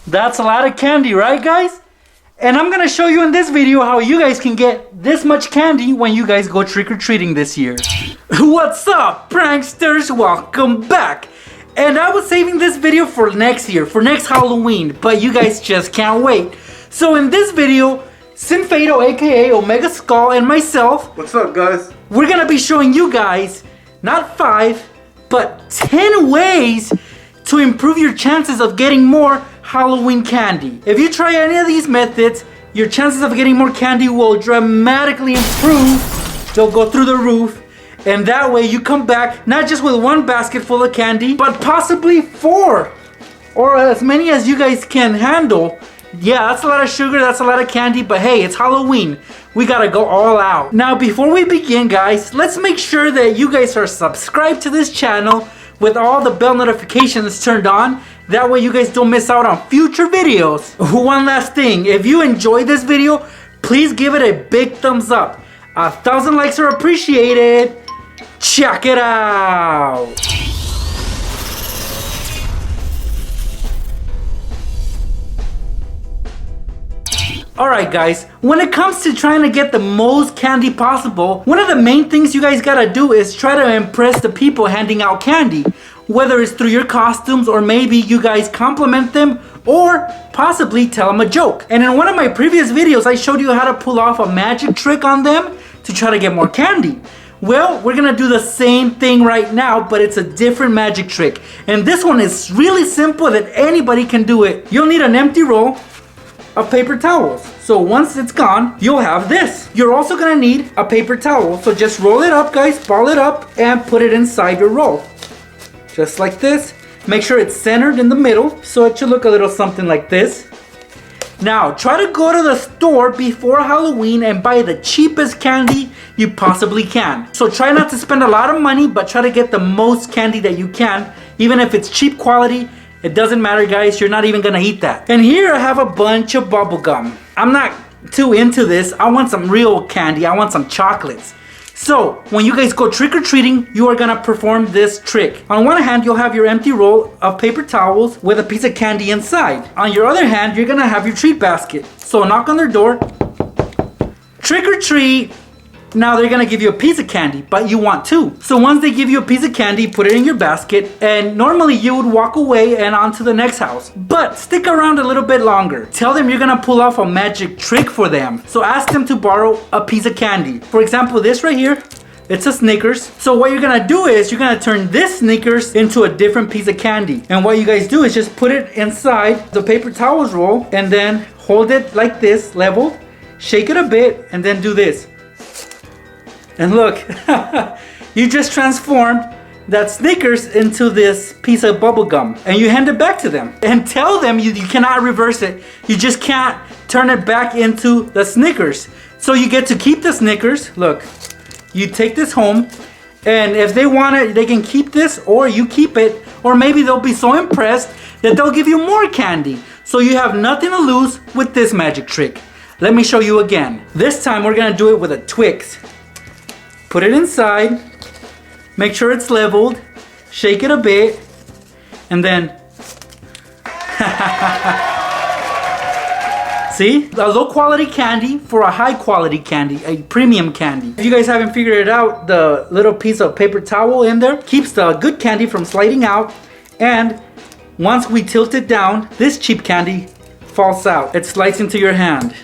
That's a lot of candy, right guys? And I'm gonna show you in this video how you guys can get this much candy when you guys go trick-or-treating this year. What's up, pranksters? Welcome back. And I was saving this video for next year, for next Halloween, but you guys just can't wait. So in this video, Sinfado, aka Omega Skull, and myself, what's up guys? We're gonna be showing you guys not 5, but 10 ways to improve your chances of getting more Halloween candy. If you try any of these methods, your chances of getting more candy will dramatically improve. They'll go through the roof. And that way you come back not just with 1 basket full of candy, but possibly 4. Or as many as you guys can handle. Yeah, that's a lot of sugar, that's a lot of candy, but hey, it's Halloween. We gotta go all out. Now, before we begin, guys, let's make sure that you guys are subscribed to this channel with all the bell notifications turned on. That way you guys don't miss out on future videos. One last thing, if you enjoyed this video, please give it a big thumbs up. 1,000 likes are appreciated. Check it out. Alright guys, when it comes to trying to get the most candy possible, one of the main things you guys gotta do is try to impress the people handing out candy. Whether it's through your costumes or maybe you guys compliment them or possibly tell them a joke. And in one of my previous videos, I showed you how to pull off a magic trick on them to try to get more candy. Well, we're gonna do the same thing right now, but it's a different magic trick. And this one is really simple that anybody can do it. You'll need an empty roll of paper towels. So once it's gone, you'll have this. You're also gonna need a paper towel. So just roll it up, guys, ball it up, and put it inside your roll. Just like this. Make sure it's centered in the middle, so it should look a little something like this. Now, try to go to the store before Halloween and buy the cheapest candy you possibly can. So try not to spend a lot of money, but try to get the most candy that you can. Even if it's cheap quality, it doesn't matter, guys. You're not even gonna eat that. And here I have a bunch of bubble gum. I'm not too into this. I want some real candy. I want some chocolates. So, when you guys go trick-or-treating, you are gonna perform this trick. On one hand, you'll have your empty roll of paper towels with a piece of candy inside. On your other hand, you're gonna have your treat basket. So knock on their door, trick-or-treat. Now they're gonna give you a piece of candy, but you want 2. So once they give you a piece of candy, put it in your basket, and normally you would walk away and on to the next house. But stick around a little bit longer. Tell them you're gonna pull off a magic trick for them. So ask them to borrow a piece of candy. For example, this right here, it's a Snickers. So what you're gonna do is you're gonna turn this Snickers into a different piece of candy. And what you guys do is just put it inside the paper towels roll and then hold it like this, level, shake it a bit, and then do this. And look, you just transformed that Snickers into this piece of bubble gum. And you hand it back to them. And tell them you cannot reverse it. You just can't turn it back into the Snickers. So you get to keep the Snickers. Look, you take this home. And if they want it, they can keep this or you keep it. Or maybe they'll be so impressed that they'll give you more candy. So you have nothing to lose with this magic trick. Let me show you again. This time we're gonna do it with a Twix. Put it inside, make sure it's leveled, shake it a bit, and then see? A low quality candy for a high quality candy, a premium candy. If you guys haven't figured it out, the little piece of paper towel in there keeps the good candy from sliding out, and once we tilt it down, this cheap candy falls out. It slides into your hand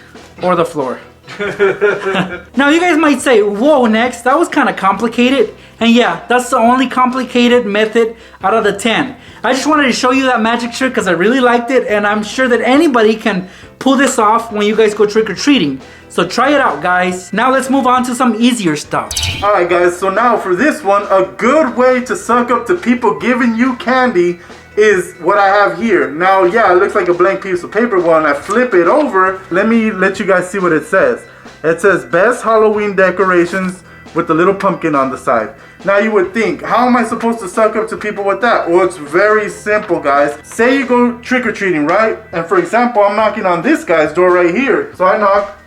or the floor. Now you guys might say, whoa, Nex, that was kind of complicated. And yeah, that's the only complicated method out of the 10. I just wanted to show you that magic trick because I really liked it, and I'm sure that anybody can pull this off when you guys go trick-or-treating. So try it out, guys. Now let's move on to some easier stuff. Alright guys, so now for this one, a good way to suck up to people giving you candy is what I have here. Now, yeah, it looks like a blank piece of paper. When I flip it over, let me let you guys see what it says. It says best Halloween decorations with the little pumpkin on the side. Now you would think, how am I supposed to suck up to people with that? Well, it's very simple, guys. Say you go trick-or-treating, right? And for example, I'm knocking on this guy's door right here. So I knock,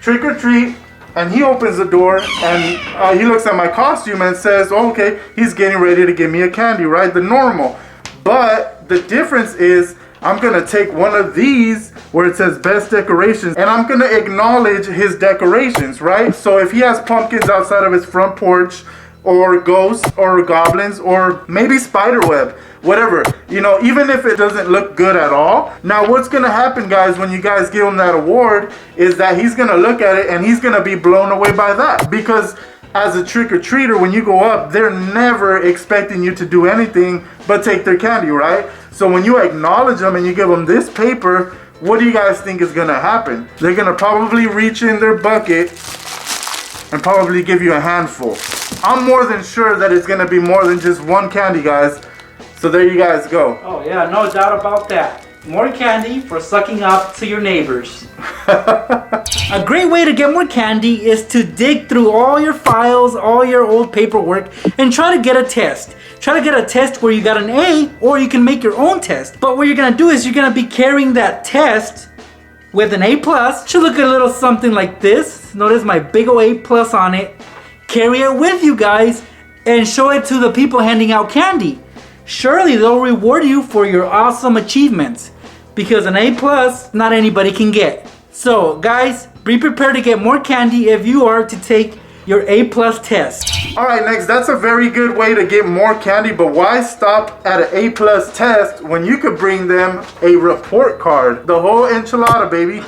trick-or-treat, and he opens the door and he looks at my costume and says, oh, okay, he's getting ready to give me a candy, right? The normal. But the difference is I'm gonna take one of these where it says best decorations and I'm gonna acknowledge his decorations, right? So if he has pumpkins outside of his front porch, or ghosts, or goblins, or maybe spiderweb, whatever, you know, even if it doesn't look good at all. Now what's gonna happen, guys, when you guys give him that award is that he's gonna look at it and he's gonna be blown away by that, because as a trick-or-treater, when you go up, they're never expecting you to do anything but take their candy, right? So when you acknowledge them and you give them this paper, what do you guys think is gonna happen? They're gonna probably reach in their bucket and probably give you a handful. I'm more than sure that it's gonna be more than just one candy, guys. So there you guys go. Oh yeah, no doubt about that. More candy for sucking up to your neighbors. A great way to get more candy is to dig through all your files, all your old paperwork, and try to get a test. Try to get a test where you got an A, or you can make your own test. But what you're gonna do is you're gonna be carrying that test with an A+. Should look a little something like this. Notice my big ol' A+ on it. Carry it with you guys and show it to the people handing out candy. Surely they'll reward you for your awesome achievements, because an A+ not anybody can get. So guys, be prepared to get more candy if you are to take your A+ test. Alright, next, that's a very good way to get more candy, but why stop at an A+ test when you could bring them a report card? The whole enchilada, baby.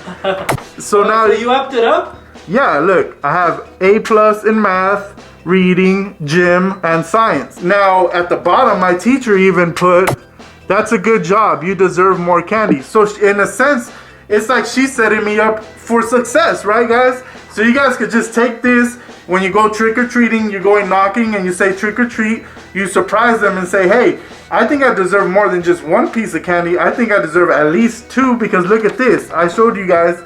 So now you upped it up? Yeah, look, I have A+ in math, reading, gym, and science. Now, at the bottom, my teacher even put, that's a good job, you deserve more candy. So in a sense, it's like she's setting me up for success, right guys? So you guys could just take this, when you go trick-or-treating, you're going knocking and you say trick-or-treat, you surprise them and say, hey, I think I deserve more than just one piece of candy. I think I deserve at least two, because look at this. I showed you guys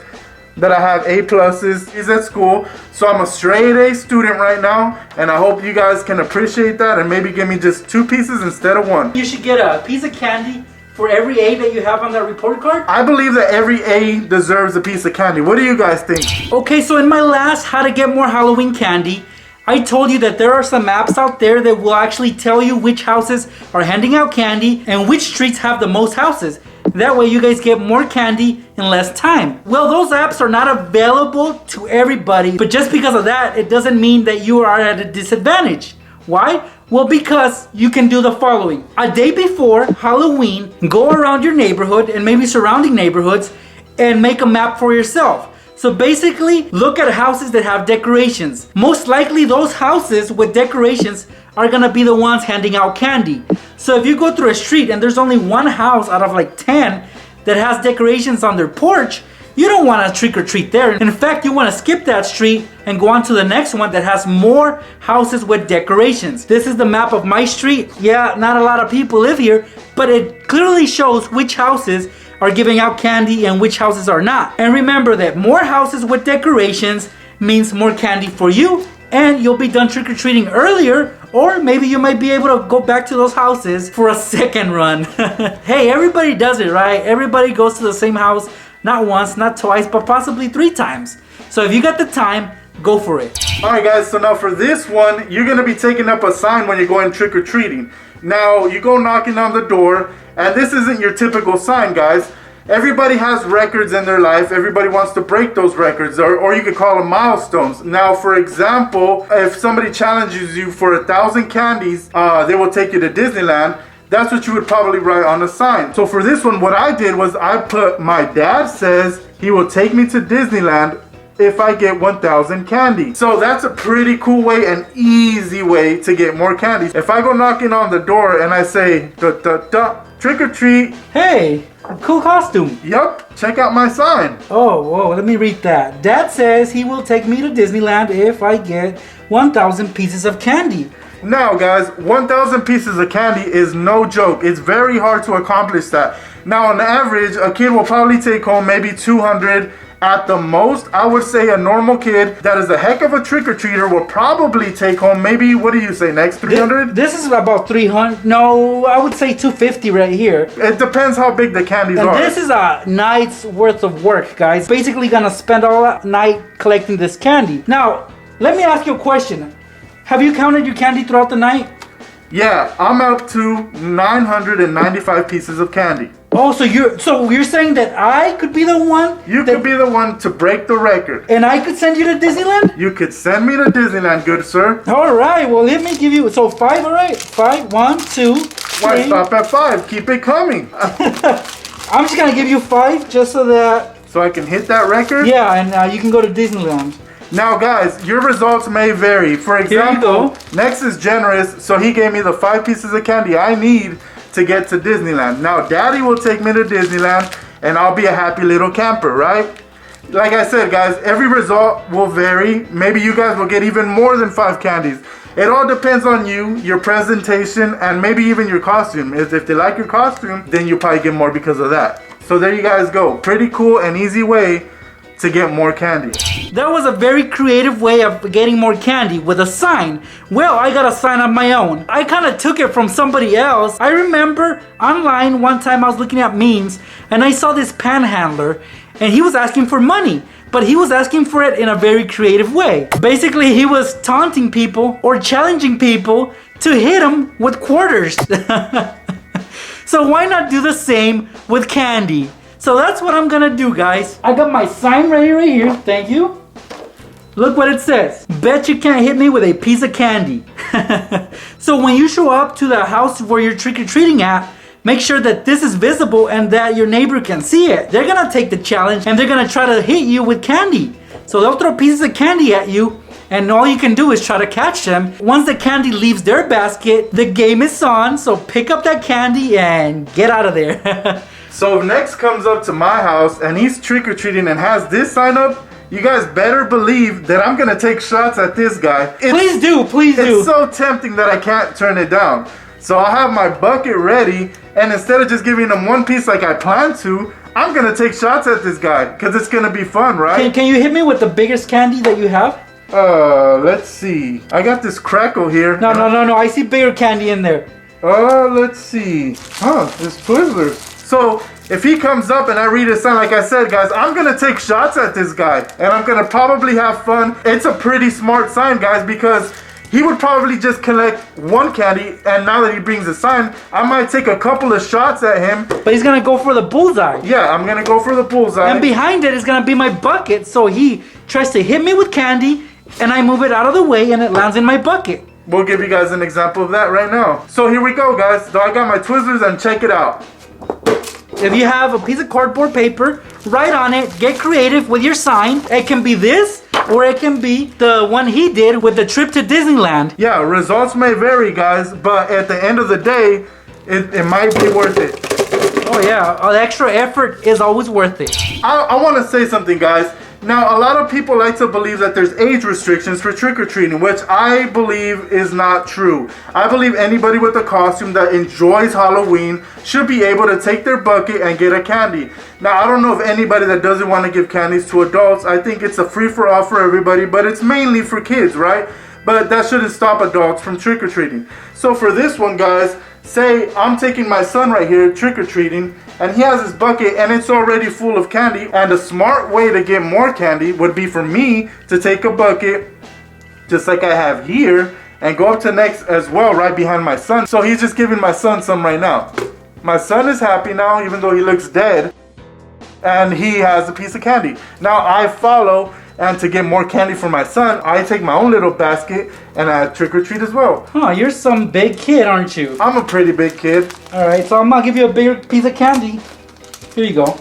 that I have A+s. He's at school, so I'm a straight A student right now, and I hope you guys can appreciate that and maybe give me just 2 pieces instead of 1. You should get a piece of candy for every A that you have on that report card. I believe that every A deserves a piece of candy. What do you guys think? Okay, so in my last How to Get More Halloween Candy, I told you that there are some apps out there that will actually tell you which houses are handing out candy and which streets have the most houses. That way you guys get more candy in less time. Well, those apps are not available to everybody, but just because of that, it doesn't mean that you are at a disadvantage. Why? Well, because you can do the following. A day before Halloween, go around your neighborhood and maybe surrounding neighborhoods and make a map for yourself. So basically, look at houses that have decorations. Most likely those houses with decorations are gonna be the ones handing out candy. So if you go through a street and there's only one house out of like 10 that has decorations on their porch, you don't want to trick or treat there. In fact, you want to skip that street and go on to the next one that has more houses with decorations. This is the map of my street. Yeah, not a lot of people live here, but it clearly shows which houses are giving out candy and which houses are not. And remember that more houses with decorations means more candy for you, and you'll be done trick-or-treating earlier, or maybe you might be able to go back to those houses for a second run. Hey, everybody does it, right? Everybody goes to the same house, not once, not twice, but possibly 3 times. So if you got the time, go for it. Alright guys, so now for this one, you're going to be taking up a sign when you're going trick-or-treating. Now, you go knocking on the door, and this isn't your typical sign, guys. Everybody has records in their life. Everybody wants to break those records, or you could call them milestones. Now, for example, if somebody challenges you for 1,000 candies, they will take you to Disneyland. That's what you would probably write on a sign. So for this one, what I did was I put, my dad says he will take me to Disneyland if I get 1,000 candy. So that's a pretty cool way and easy way to get more candy. If I go knocking on the door and I say, trick or treat. Hey, a cool costume. Yup, check out my sign. Oh, whoa, let me read that. Dad says he will take me to Disneyland if I get 1,000 pieces of candy. Now guys, 1,000 pieces of candy is no joke. It's very hard to accomplish that. Now on average, a kid will probably take home maybe 200 at the most. I would say a normal kid that is a heck of a trick-or-treater will probably take home maybe, what do you say, next 300? This is about 300. No, I would say 250 right here. It depends how big the candies are. And this is a night's worth of work, guys. Basically gonna spend all night collecting this candy. Now, let me ask you a question. Have you counted your candy throughout the night? Yeah, I'm up to 995 pieces of candy. Oh, so you're saying that I could be the one? You could be the one to break the record. And I could send you to Disneyland? You could send me to Disneyland, good sir. All right, well, let me give you, so 5, all right? 5, 1, 2, 3. Why stop at 5? Keep it coming. I'm just gonna give you 5 just so that... So I can hit that record? Yeah, and you can go to Disneyland. Now guys, your results may vary. For example, Nex is generous, so he gave me the 5 pieces of candy I need to get to Disneyland. Now Daddy will take me to Disneyland and I'll be a happy little camper, right? Like I said guys, every result will vary. Maybe you guys will get even more than 5 candies. It all depends on you, your presentation, and maybe even your costume. If they like your costume, then you'll probably get more because of that. So there you guys go. Pretty cool and easy way to get more candy. That was a very creative way of getting more candy with a sign. Well, I got a sign of my own. I kind of took it from somebody else. I remember online one time I was looking at memes and I saw this panhandler and he was asking for money, but he was asking for it in a very creative way. Basically, he was taunting people or challenging people to hit him with quarters. So why not do the same with candy? So that's what I'm gonna do, guys. I got my sign right here. Thank you. Look what it says. Bet you can't hit me with a piece of candy. So when you show up to the house where you're trick-or-treating at, make sure that this is visible and that your neighbor can see it. They're gonna take the challenge and they're gonna try to hit you with candy. So they'll throw pieces of candy at you and all you can do is try to catch them. Once the candy leaves their basket, the game is on. So pick up that candy and get out of there. So if Nex comes up to my house and he's trick-or-treating and has this sign up, you guys better believe that I'm gonna take shots at this guy. Please do. It's so tempting that I can't turn it down. So I'll have my bucket ready, and instead of just giving him one piece like I planned to, I'm gonna take shots at this guy, because it's gonna be fun, right? Can you hit me with the biggest candy that you have? Let's see. I got this crackle here. No. I see bigger candy in there. Let's see. Huh, it's Twizzlers. So, if he comes up and I read his sign, like I said, guys, I'm going to take shots at this guy. And I'm going to probably have fun. It's a pretty smart sign, guys, because he would probably just collect one candy. And now that he brings a sign, I might take a couple of shots at him. But he's going to go for the bullseye. Yeah, I'm going to go for the bullseye. And behind it is going to be my bucket. So he tries to hit me with candy. And I move it out of the way and it lands in my bucket. We'll give you guys an example of that right now. So here we go, guys. So I got my Twizzlers and check it out. If you have a piece of cardboard paper, write on it, get creative with your sign. It can be this, or it can be the one he did with the trip to Disneyland. Yeah, results may vary, guys, but at the end of the day, it might be worth it. Oh yeah, the extra effort is always worth it. I want to say something, guys. Now, a lot of people like to believe that there's age restrictions for trick-or-treating, which I believe is not true. I believe anybody with a costume that enjoys Halloween should be able to take their bucket and get a candy. Now, I don't know if anybody that doesn't want to give candies to adults. I think it's a free-for-all for everybody, but it's mainly for kids, right? But that shouldn't stop adults from trick-or-treating. So for this one, guys, say I'm taking my son right here trick-or-treating, and he has his bucket and it's already full of candy. And a smart way to get more candy would be for me to take a bucket, just like I have here, and go up to Nex as well, right behind my son. So he's just giving my son some right now. My son is happy now, even though he looks dead, and he has a piece of candy. Now I follow, and to get more candy for my son, I take my own little basket and I trick-or-treat as well. Huh, you're some big kid, aren't you? I'm a pretty big kid. Alright, so I'm gonna give you a bigger piece of candy. Here you go.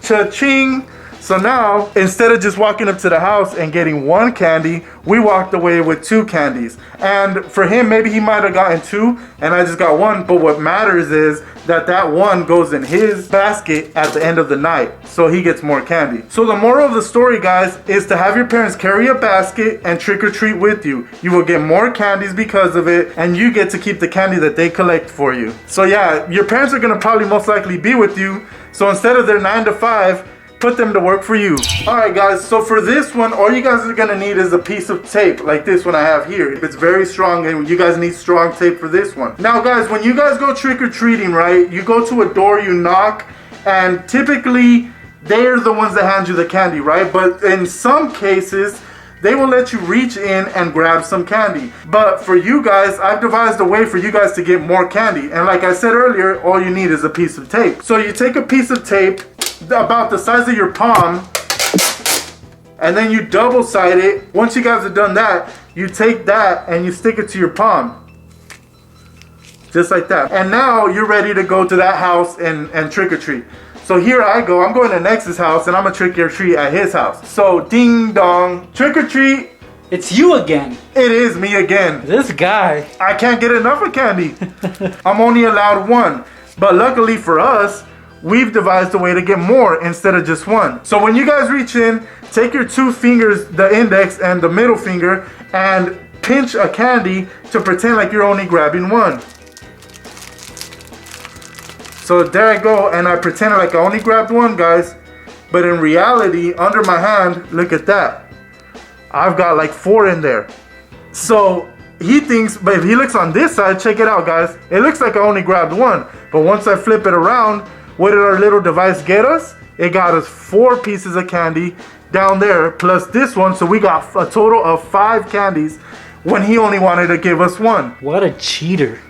Cha-ching! So now, instead of just walking up to the house and getting one candy, we walked away with 2 candies. And for him, maybe he might have gotten 2 and I just got 1. But what matters is that one goes in his basket at the end of the night. So he gets more candy. So the moral of the story, guys, is to have your parents carry a basket and trick-or-treat with you. You will get more candies because of it, and you get to keep the candy that they collect for you. So yeah, your parents are gonna probably most likely be with you. So instead of their 9 to 5, put them to work for you. Alright guys, so for this one, all you guys are gonna need is a piece of tape like this one I have here. It's very strong and you guys need strong tape for this one. Now guys, when you guys go trick-or-treating, right, you go to a door, you knock, and typically they're the ones that hand you the candy, right? But in some cases, they will let you reach in and grab some candy. But for you guys, I've devised a way for you guys to get more candy. And like I said earlier, all you need is a piece of tape. So you take a piece of tape about the size of your palm, and then you double side it. Once you guys have done that, you take that and you stick it to your palm. Just like that. And now you're ready to go to that house and trick or treat. So here I go. I'm going to Nex's house and I'm gonna trick or treat at his house. So ding dong, trick or treat. It's you again. It is me again. This guy. I can't get enough of candy. I'm only allowed one. But luckily for us, we've devised a way to get more instead of just one. So when you guys reach in, take your two fingers, the index and the middle finger, and pinch a candy to pretend like you're only grabbing one. So there I go, and I pretended like I only grabbed one, guys. But in reality, under my hand, look at that. I've got like 4 in there. So he thinks, but if he looks on this side, check it out, guys. It looks like I only grabbed one. But once I flip it around, what did our little device get us? It got us 4 pieces of candy down there, plus this one. So we got a total of 5 candies when he only wanted to give us 1. What a cheater.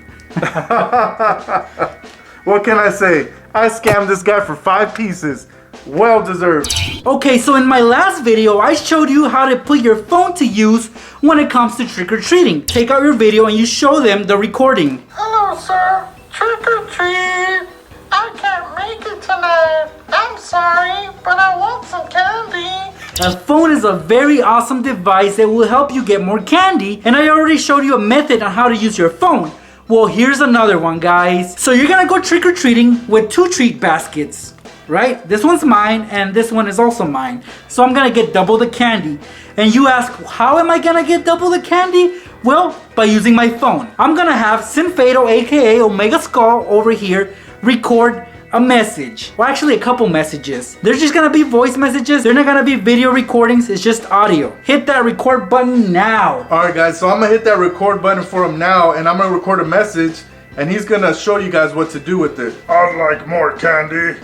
What can I say? I scammed this guy for 5 pieces. Well deserved. Okay, so in my last video, I showed you how to put your phone to use when it comes to trick-or-treating. Take out your video and you show them the recording. Hello, sir. Trick or treat. I can't make it tonight. I'm sorry, but I want some candy. A phone is a very awesome device that will help you get more candy, and I already showed you a method on how to use your phone. Well, here's another one, guys. So you're gonna go trick-or-treating with 2 treat baskets, right? This one's mine and this one is also mine. So I'm gonna get double the candy. And you ask, how am I gonna get double the candy? Well, by using my phone. I'm gonna have Sinfado, aka Omega Skull, over here record a message. Well, actually a couple messages. There's just gonna be voice messages. They're not gonna be video recordings. It's just audio. Hit that record button now. Alright guys, so I'm gonna hit that record button for him now, and I'm gonna record a message, and he's gonna show you guys what to do with it. I'd like more candy.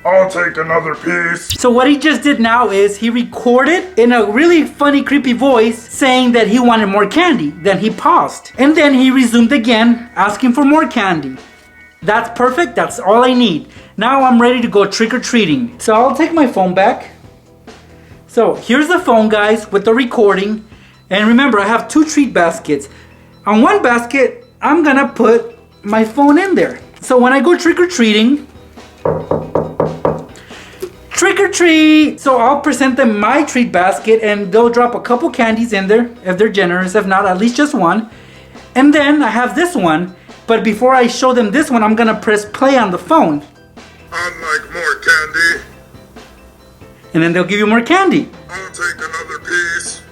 I'll take another piece. So what he just did now is he recorded in a really funny, creepy voice saying that he wanted more candy. Then he paused. And then he resumed again, asking for more candy. That's perfect. That's all I need. Now I'm ready to go trick-or-treating. So I'll take my phone back. So here's the phone, guys, with the recording. And remember, I have 2 treat baskets. On one basket, I'm gonna put my phone in there. So when I go trick-or-treating, trick or treat! So I'll present them my treat basket and they'll drop a couple candies in there if they're generous. If not, at least just one. And then I have this one. But before I show them this one, I'm gonna press play on the phone. I'd like more candy. And then they'll give you more candy. I'll take another piece.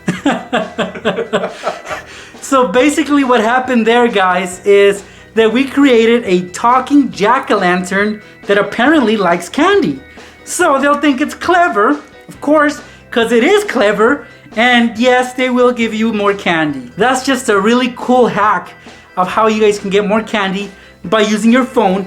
So basically what happened there, guys, is that we created a talking jack-o'-lantern that apparently likes candy. So they'll think it's clever, of course, because it is clever. And yes, they will give you more candy. That's just a really cool hack of how you guys can get more candy by using your phone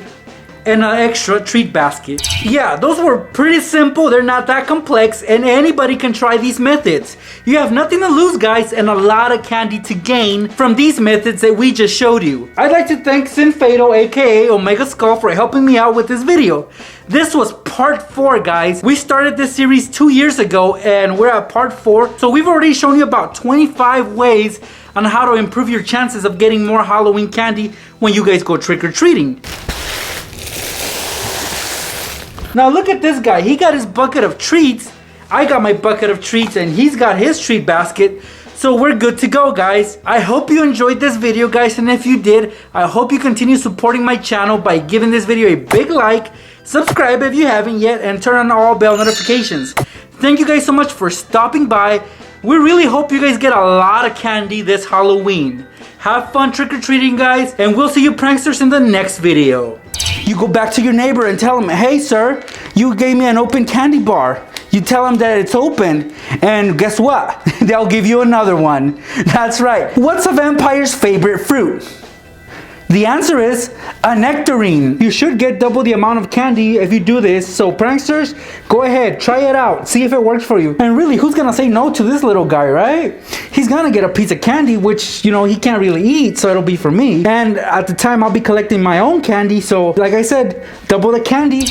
and an extra treat basket. Yeah, those were pretty simple. They're not that complex, and anybody can try these methods. You have nothing to lose, guys, and a lot of candy to gain from these methods that we just showed you. I'd like to thank Sinfado, aka Omega Skull, for helping me out with this video. This was part 4, guys. We started this series 2 years ago, and we're at part 4. So we've already shown you about 25 ways on how to improve your chances of getting more Halloween candy when you guys go trick-or-treating. Now look at this guy. He got his bucket of treats. I got my bucket of treats and he's got his treat basket. So we're good to go, guys. I hope you enjoyed this video, guys. And if you did, I hope you continue supporting my channel by giving this video a big like, subscribe if you haven't yet, and turn on all bell notifications. Thank you guys so much for stopping by. We really hope you guys get a lot of candy this Halloween. Have fun trick-or-treating, guys, and we'll see you pranksters in the next video. You go back to your neighbor and tell him, hey sir, you gave me an open candy bar. You tell them that it's open, and guess what? They'll give you another one. That's right. What's a vampire's favorite fruit? The answer is a nectarine. You should get double the amount of candy if you do this. So pranksters, go ahead, try it out, see if it works for you. And really, who's gonna say no to this little guy, right? He's gonna get a piece of candy, which, you know, he can't really eat, so it'll be for me. And at the time, I'll be collecting my own candy. So like I said, double the candy.